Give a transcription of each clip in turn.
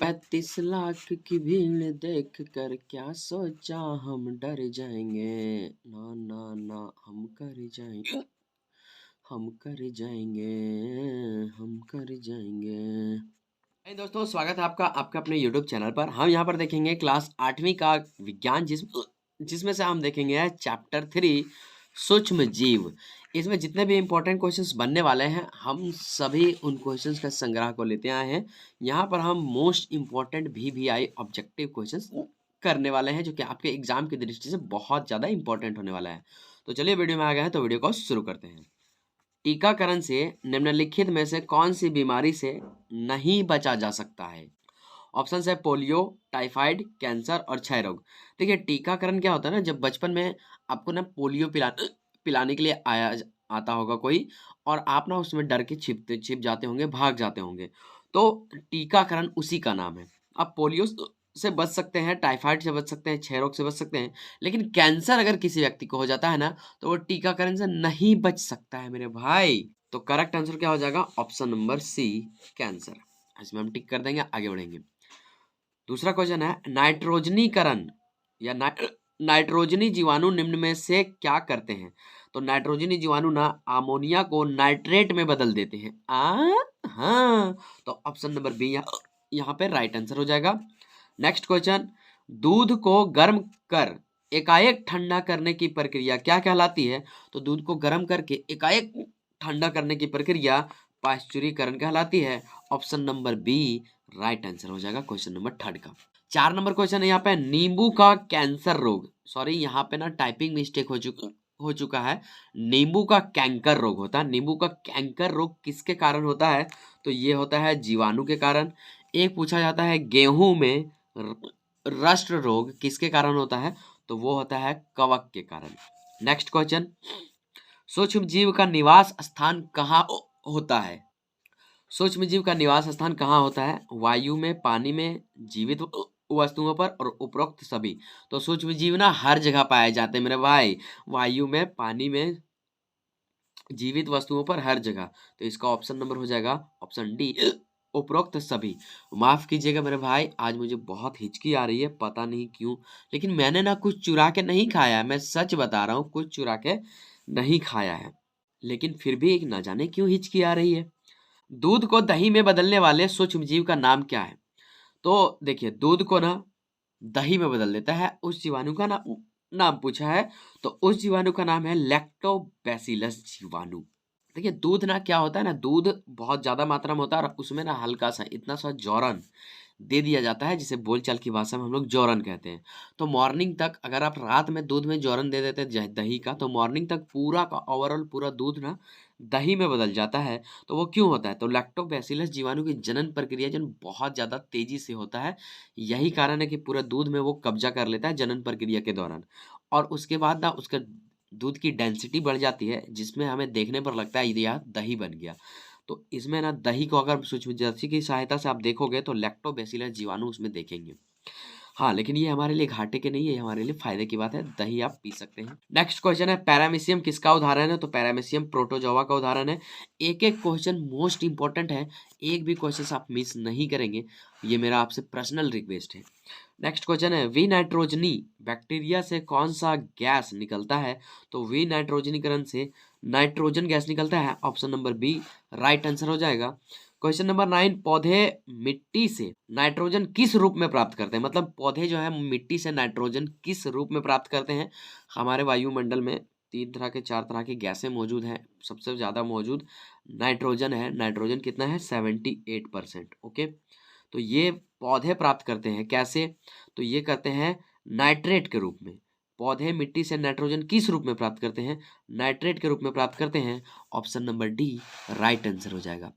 35 लाख की भीड़ देख कर क्या सोचा हम डर जाएंगे। ना ना ना हम कर जाएंगे, हम कर जाएंगे, हम कर जाएंगे। hey दोस्तों, स्वागत है आपका आपके अपने YouTube चैनल पर। हम यहाँ पर देखेंगे क्लास 8वीं का विज्ञान, जिसमें से हम देखेंगे चैप्टर 3 सूक्ष्म जीव। इसमें जितने भी इंपॉर्टेंट क्वेश्चंस बनने वाले हैं, हम सभी उन क्वेश्चंस का संग्रह को लेते आए हैं। यहाँ पर हम most important VVI objective questions करने वाले हैं, जो कि आपके एग्जाम की दृष्टि से बहुत ज़्यादा इंपॉर्टेंट होने वाला है। तो चलिए वीडियो में आ गए हैं, तो वीडियो को शुरू करते हैं। टीकाकरण से निम्नलिखित में से कौन सी बीमारी से नहीं बचा जा सकता है? ऑप्शन है पोलियो, टाइफाइड, कैंसर और क्षय रोग। देखिए, टीकाकरण क्या होता है ना, जब बचपन में आपको ना पोलियो पिलाने के लिए आता होगा कोई, और आप ना उसमें डर के छिप जाते होंगे, भाग जाते होंगे, तो टीकाकरण उसी का नाम है। आप पोलियो से बच सकते हैं, टाइफाइड से बच सकते हैं, क्षय रोग से बच सकते हैं, लेकिन कैंसर अगर किसी व्यक्ति को हो जाता है ना, तो वो टीकाकरण से नहीं बच सकता है मेरे भाई। तो करेक्ट आंसर क्या हो जाएगा? Option number C, cancer. इसमें हम टिक कर देंगे, आगे बढ़ेंगे। दूसरा क्वेश्चन है, नाइट्रोजनीकरण या नाइट्रोजनी जीवाणु निम्न में से क्या करते हैं? तो नाइट्रोजनी जीवाणु ना अमोनिया को नाइट्रेट में बदल देते हैं। हाँ, तो ऑप्शन नंबर बी यहाँ पे राइट आंसर हो जाएगा। नेक्स्ट क्वेश्चन, दूध को गर्म कर एकाएक ठंडा करने की प्रक्रिया क्या कहलाती है? तो दूध को गर्म करके एकाएक ठंडा करने की प्रक्रिया पाश्चुरीकरण कहलाती है। Option number B right answer हो जाएगा क्वेश्चन नंबर 3 का। 4 नंबर क्वेश्चन है यहाँ पे, नींबू का कैंसर रोग, सॉरी यहाँ पे ना टाइपिंग मिस्टेक हो चुका है। नींबू का कैंकर रोग होता है। नींबू का कैंकर रोग किसके कारण होता है? तो ये होता है जीवाणु के कारण। एक पूछा जाता है, गेहूं में रस्ट रोग किसके कारण होता है? तो वो होता है कवक के कारण। नेक्स्ट क्वेश्चन, सूक्ष्म जीव का निवास स्थान कहाँ होता है? सूक्ष्म जीव का निवास स्थान कहाँ होता है? वायु में, पानी में, जीवित वस्तुओं पर और उपरोक्त सभी। तो सूक्ष्म जीव ना हर जगह पाए जाते हैं मेरे भाई, वायु में, पानी में, जीवित वस्तुओं पर, हर जगह। तो इसका ऑप्शन नंबर हो जाएगा ऑप्शन डी, उपरोक्त सभी। माफ कीजिएगा मेरे भाई, आज मुझे बहुत हिचकी आ रही है, पता नहीं क्यों, लेकिन मैंने ना कुछ चुरा के नहीं खाया है, मैं सच बता रहा हूँ, कुछ चुरा के नहीं खाया है, लेकिन फिर भी न जाने क्यों हिचकी आ रही है। दूध को दही में बदलने वाले सूक्ष्म जीव का नाम क्या है? तो देखिए, दूध को ना दही में बदल देता है, उस जीवाणु का नाम पूछा है, तो उस जीवाणु का नाम है लैक्टोबैसिलस जीवाणु। देखिए, दूध ना क्या होता है ना, दूध बहुत ज्यादा मात्रा में होता है और उसमें ना हल्का सा इतना सा जौरन दे दिया जाता है, जिसे बोलचाल की भाषा में हम लोग जौरन कहते हैं। तो मॉर्निंग तक अगर आप रात में दूध में जौरन दे देते हैं दही का, तो मॉर्निंग तक पूरा का ओवरऑल पूरा दूध ना दही में बदल जाता है। तो वो क्यों होता है? तो लैक्टोबैसिलस जीवाणु की जनन प्रक्रिया जो बहुत ज्यादा तेजी से होता है, यही कारण है कि पूरा दूध में वो कब्जा कर लेता है जनन प्रक्रिया के दौरान। और उसके बाद ना उसका दूध की डेंसिटी बढ़ जाती है, जिसमें हमें देखने पर लगता है यह दही बन गया। तो इसमें ना दही को अगर सूक्ष्मदर्शी की सहायता से आप देखोगे, तो लैक्टोबैसिलस जीवाणु उसमें देखेंगे। हाँ, लेकिन ये हमारे लिए घाटे के नहीं है, ये हमारे लिए फायदे की बात है, दही आप पी सकते हैं। नेक्स्ट क्वेश्चन है, पैरामीशियम किसका उदाहरण है? तो पैरामीशियम प्रोटोजोआ का उदाहरण है। एक एक क्वेश्चन मोस्ट इंपॉर्टेंट है, एक भी क्वेश्चन आप मिस नहीं करेंगे, ये मेरा आपसे पर्सनल रिक्वेस्ट है। नेक्स्ट क्वेश्चन है, विनाइट्रोजनी बैक्टीरिया से कौन सा गैस निकलता है? तो विनाइट्रोजनीकरण से नाइट्रोजन गैस निकलता है। Option number B right answer हो जाएगा। क्वेश्चन नंबर 9, पौधे मिट्टी से नाइट्रोजन किस रूप में प्राप्त करते हैं? मतलब पौधे जो है मिट्टी से नाइट्रोजन किस रूप में प्राप्त करते हैं? हमारे वायुमंडल में 3 तरह के 4 तरह की गैसें मौजूद हैं, सबसे ज्यादा मौजूद नाइट्रोजन है। नाइट्रोजन कितना है? 78%। ओके, तो ये पौधे प्राप्त करते हैं कैसे? तो ये करते हैं नाइट्रेट के रूप में। पौधे मिट्टी से नाइट्रोजन किस रूप में प्राप्त करते हैं? नाइट्रेट के रूप में प्राप्त करते हैं। Option number D right answer हो जाएगा।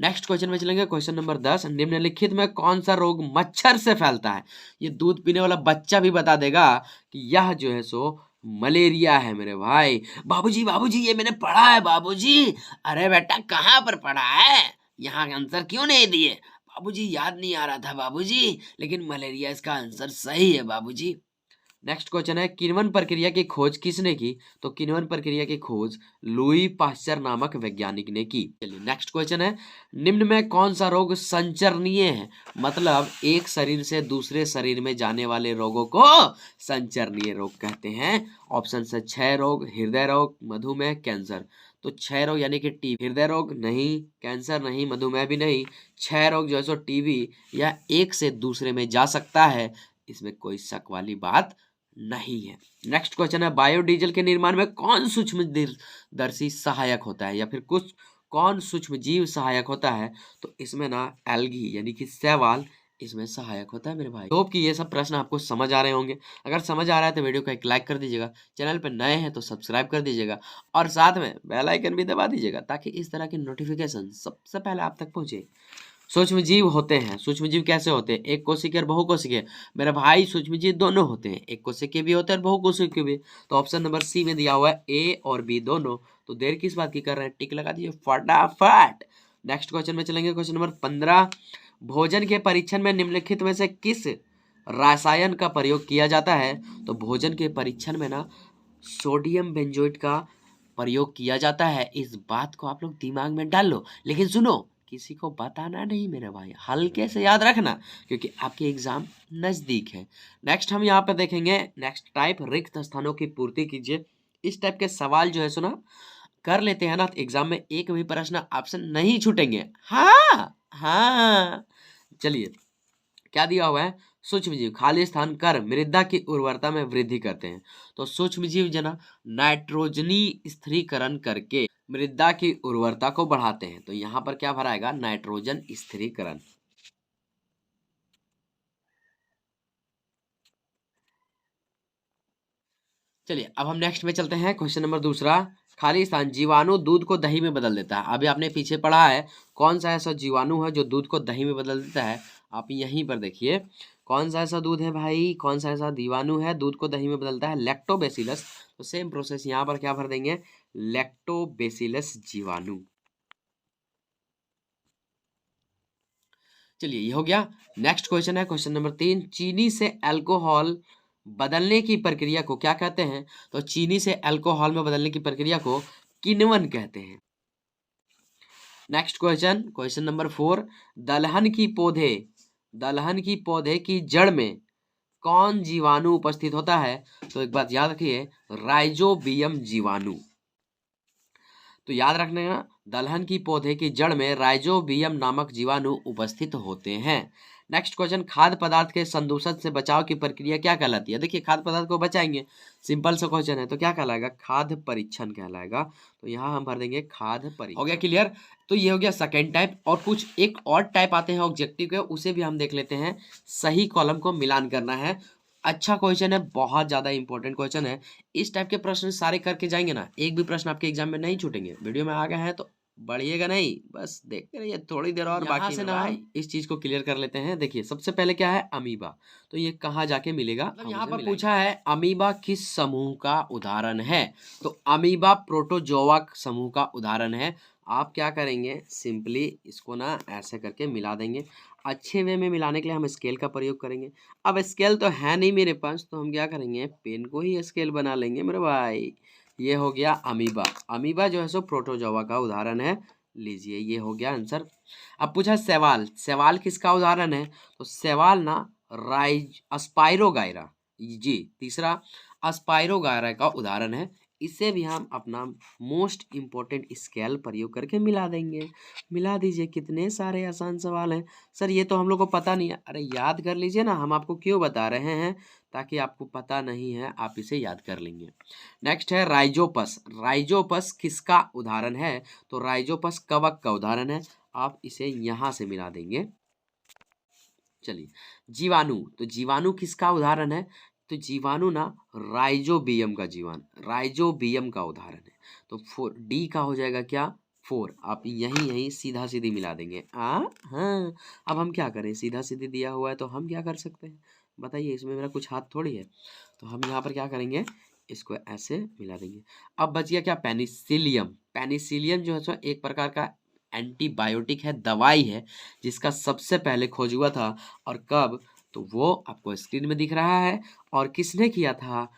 नेक्स्ट क्वेश्चन में चलेंगे, क्वेश्चन नंबर 10, निम्नलिखित में कौन सा रोग मच्छर से फैलता है? ये दूध पीने वाला बच्चा भी बता देगा कि यह जो है सो मलेरिया है मेरे भाई। बाबूजी बाबूजी ये मैंने पढ़ा है बाबूजी। अरे बेटा कहाँ पर पढ़ा है? यहाँ आंसर क्यों नहीं दिए? बाबूजी याद नहीं आ रहा था बाबूजी, लेकिन मलेरिया इसका आंसर सही है बाबूजी। नेक्स्ट क्वेश्चन है किण्वन प्रक्रिया की खोज किसने की? तो किण्वन प्रक्रिया की खोज लुई पाश्चर नामक वैज्ञानिक ने की। चलिए नेक्स्ट क्वेश्चन है निम्न में कौन सा रोग संचरणीय है? मतलब एक शरीर से दूसरे शरीर में जाने वाले रोगों को संचरणीय रोग कहते हैं। ऑप्शन है क्षय रोग, हृदय रोग, मधुमेह, कैंसर। तो क्षय रोग यानी कि टीबी, हृदय रोग नहीं, कैंसर नहीं, मधुमेह भी नहीं। क्षय रोग जो है सो टीबी या एक से दूसरे में जा सकता है, इसमें कोई शक वाली बात नहीं है। नेक्स्ट क्वेश्चन है बायोडीजल के निर्माण में कौन सूक्ष्मदर्शी सहायक होता है या फिर कुछ कौन सूक्ष्म जीव सहायक होता है? तो इसमें ना एल्गी यानी कि शैवाल इसमें सहायक होता है मेरे भाई। होप कि ये सब प्रश्न आपको समझ आ रहे होंगे। अगर समझ आ रहा है तो वीडियो को एक लाइक कर दीजिएगा, चैनल पर नए हैं तो सब्सक्राइब कर दीजिएगा और साथ में बेल आइकन भी दबा दीजिएगा ताकि इस तरह की नोटिफिकेशन सबसे पहले आप तक पहुंचे। सूक्ष्म जीव होते हैं, सूक्ष्म जीव कैसे होते हैं? एक कोशिकीय और बहुकोशिकीय। मेरे भाई सूक्ष्म जीव दोनों होते हैं, एक कोशिकीय भी होते हैं और बहुकोशिकीय भी। तो ऑप्शन नंबर सी में दिया हुआ है ए और बी दोनों। तो देर किस बात की कर रहे हैं, टिक लगा दीजिए फटाफट। नेक्स्ट क्वेश्चन में चलेंगे, क्वेश्चन नंबर 15। भोजन के परीक्षण में निम्नलिखित में से किस रसायन का प्रयोग किया जाता है? तो भोजन के परीक्षण में ना सोडियम बेंजोएट का प्रयोग किया जाता है। इस बात को आप लोग दिमाग में डाल लो, लेकिन सुनो किसी को बताना नहीं मेरे भाई, हल्के से याद रखना क्योंकि आपके एग्जाम नजदीक है। नेक्स्ट हम यहाँ पे देखेंगे नेक्स्ट टाइप रिक्त स्थानों की पूर्ति कीजिए। इस टाइप के सवाल जो है सुना कर लेते हैं ना तो एग्जाम में एक भी प्रश्न ऑप्शन नहीं छूटेंगे। हाँ हाँ, चलिए क्या दिया हुआ है? सूक्ष्म जीव खाली स्थान कर मृदा की उर्वरता में वृद्धि करते हैं। तो सूक्ष्म जीव जना नाइट्रोजनी स्थिरीकरण करके मृदा की उर्वरता को बढ़ाते हैं। तो यहाँ पर क्या भराएगा? नाइट्रोजन स्थिरीकरण। चलिए अब हम नेक्स्ट में चलते हैं। क्वेश्चन नंबर दूसरा, खाली स्थान जीवाणु दूध को दही में बदल देता है। अभी आपने पीछे पढ़ा है कौन सा ऐसा जीवाणु है जो दूध को दही में बदल देता है। आप यहीं पर देखिए कौन सा ऐसा दूध है भाई, कौन सा ऐसा जीवाणु है दूध को दही में बदलता है? लैक्टोबैसिलस। तो सेम प्रोसेस यहाँ पर क्या भर देंगे? लैक्टोबैसिलस जीवाणु। चलिए ये हो गया। नेक्स्ट क्वेश्चन है क्वेश्चन नंबर 3। चीनी से अल्कोहल बदलने की प्रक्रिया को क्या कहते हैं? तो चीनी से अल्कोहल में बदलने की प्रक्रिया को किण्वन कहते हैं। Next question question number 4। दलहन की पौधे की जड़ में कौन जीवाणु उपस्थित होता है? तो एक बात याद रखिए, राइजोबियम जीवाणु। तो याद रखने का, दलहन की पौधे की जड़ में राइजोबियम नामक जीवाणु उपस्थित होते हैं। नेक्स्ट क्वेश्चन, खाद्य पदार्थ के संदूषण से बचाव की प्रक्रिया क्या कहलाती है? देखिए खाद्य पदार्थ को बचाएंगे, सिंपल सा क्वेश्चन है, तो क्या कहलाएगा? खाद्य परीक्षण कहलाएगा। तो यहाँ हम भर देंगे खाद्य परीक्षण। हो गया क्लियर? तो ये हो गया सेकेंड टाइप। और कुछ एक और टाइप आते हैं ऑब्जेक्टिव के, उसे भी हम देख लेते हैं। सही कॉलम को मिलान करना है। अच्छा क्वेश्चन है, बहुत ज्यादा इंपॉर्टेंट क्वेश्चन है। इस टाइप के प्रश्न सारे करके जाएंगे ना, एक भी प्रश्न आपके एग्जाम में नहीं छूटेंगे। वीडियो में आ गए हैं तो बढ़िएगा नहीं, बस देखते रहिए, थोड़ी देर और बाकी से ना हम इस चीज को क्लियर कर लेते हैं। देखिए सबसे पहले क्या है? अमीबा। तो ये कहाँ जाके मिलेगा? मतलब यहाँ पर पूछा है अमीबा किस समूह का उदाहरण है? तो अमीबा प्रोटोजोआ समूह का उदाहरण है। आप क्या करेंगे? सिंपली इसको ना ऐसे करके मिला देंगे। अच्छे वे में मिलाने के लिए हम स्केल का प्रयोग करेंगे। अब स्केल तो है नहीं मेरे पास, तो हम क्या करेंगे? पेन को ही स्केल बना लेंगे मेरे भाई। ये हो गया अमीबा। अमीबा जो है सो प्रोटोजोआ का उदाहरण है। लीजिए ये हो गया आंसर। अब पूछा सवाल, सवाल किसका उदाहरण है? तो सवाल ना स्पाइरोगाइरा, जी तीसरा स्पाइरोगाइरा का उदाहरण है। इसे भी हम अपना मोस्ट इम्पोर्टेंट स्केल प्रयोग करके मिला देंगे। मिला दीजिए। कितने सारे आसान सवाल हैं सर, ये तो हम लोग को पता नहीं है। अरे याद कर लीजिए ना, हम आपको क्यों बता रहे हैं? ताकि आपको पता नहीं है, आप इसे याद कर लेंगे। नेक्स्ट है राइजोपस। राइजोपस किसका उदाहरण है? तो राइजोपस कवक का उदाहरण है। आप इसे यहाँ से मिला देंगे। चलिए जीवाणु, तो जीवाणु किसका उदाहरण है? तो जीवाणु ना राइजोबियम का राइजोबियम का उदाहरण है। तो 4 डी का हो जाएगा क्या? 4। आप यहीं सीधा सीधी मिला देंगे। हाँ, अब हम क्या करें? सीधा सीधी दिया हुआ है तो हम क्या कर सकते हैं बताइए? इसमें मेरा कुछ हाथ थोड़ी है। तो हम यहाँ पर क्या करेंगे? इसको ऐसे मिला देंगे। अब बच गया क्या? पेनिसिलियम। पेनिसिलियम जो है सो एक प्रकार का एंटीबायोटिक है, दवाई है, जिसका सबसे पहले खोज हुआ था। और कब? तो वो आपको स्क्रीन में दिख रहा है। और किसने किया था?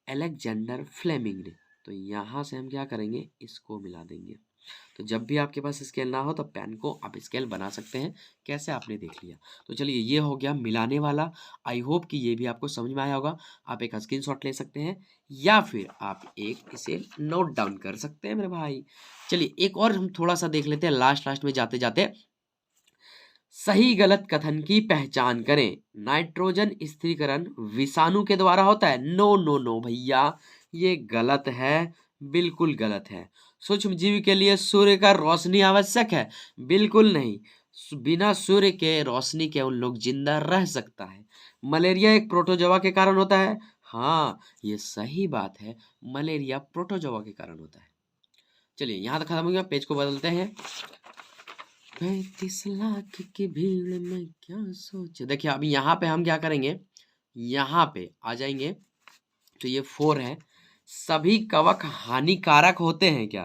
अलेक्जेंडर फ्लेमिंग ने। तो यहाँ से हम क्या करेंगे, इसको मिला देंगे। तो जब भी आपके पास स्केल ना हो तो पेन को आप स्केल बना सकते हैं। कैसे, आपने देख लिया। तो चलिए, ये हो गया मिलाने वाला। आई होप कि ये भी आपको समझ में आया होगा। आप एक स्क्रीनशॉट ले सकते हैं या फिर आप एक इसे नोट डाउन कर सकते हैं मेरे भाई। चलिए, एक और हम थोड़ा सा देख लेते हैं लास्ट में जाते जाते। सही गलत कथन की पहचान करें। नाइट्रोजन स्थिरीकरण विषाणु के द्वारा होता है। नो नो नो भैया, ये गलत है, बिल्कुल गलत है। सूक्ष्म जीव के लिए सूर्य का रोशनी आवश्यक है। बिल्कुल नहीं, बिना सूर्य के रोशनी के उन लोग जिंदा रह सकता है। मलेरिया एक प्रोटोजोआ के कारण होता है। हाँ, ये सही बात है, मलेरिया प्रोटोजोआ के कारण होता है। चलिए, यहाँ तक खत्म हो गया, पेज को बदलते हैं। 35 लाख की भीड़ में क्या सोचे। देखिए, अभी यहाँ पे हम क्या करेंगे, यहाँ पे आ जाएंगे। तो ये 4 है। सभी कवक हानिकारक होते हैं क्या?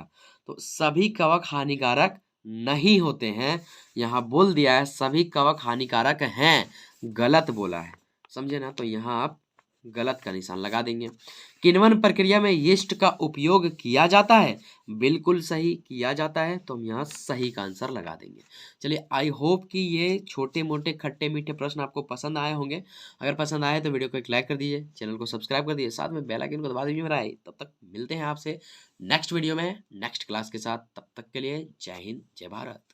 तो सभी कवक हानिकारक नहीं होते हैं। यहाँ बोल दिया है सभी कवक हानिकारक हैं, गलत बोला है, समझे ना। तो यहाँ आप गलत का निशान लगा देंगे। किण्वन प्रक्रिया में यीस्ट का उपयोग किया जाता है। बिल्कुल सही, किया जाता है। तो हम यहाँ सही का आंसर लगा देंगे। चलिए, आई होप कि ये छोटे मोटे खट्टे मीठे प्रश्न आपको पसंद आए होंगे। अगर पसंद आए तो वीडियो को एक लाइक कर दीजिए, चैनल को सब्सक्राइब कर दीजिए, साथ में बेल आइकन को दबा दीजिए मेरा। तब तक मिलते हैं आपसे नेक्स्ट वीडियो में नेक्स्ट क्लास के साथ। तब तक के लिए जय हिंद, जय भारत।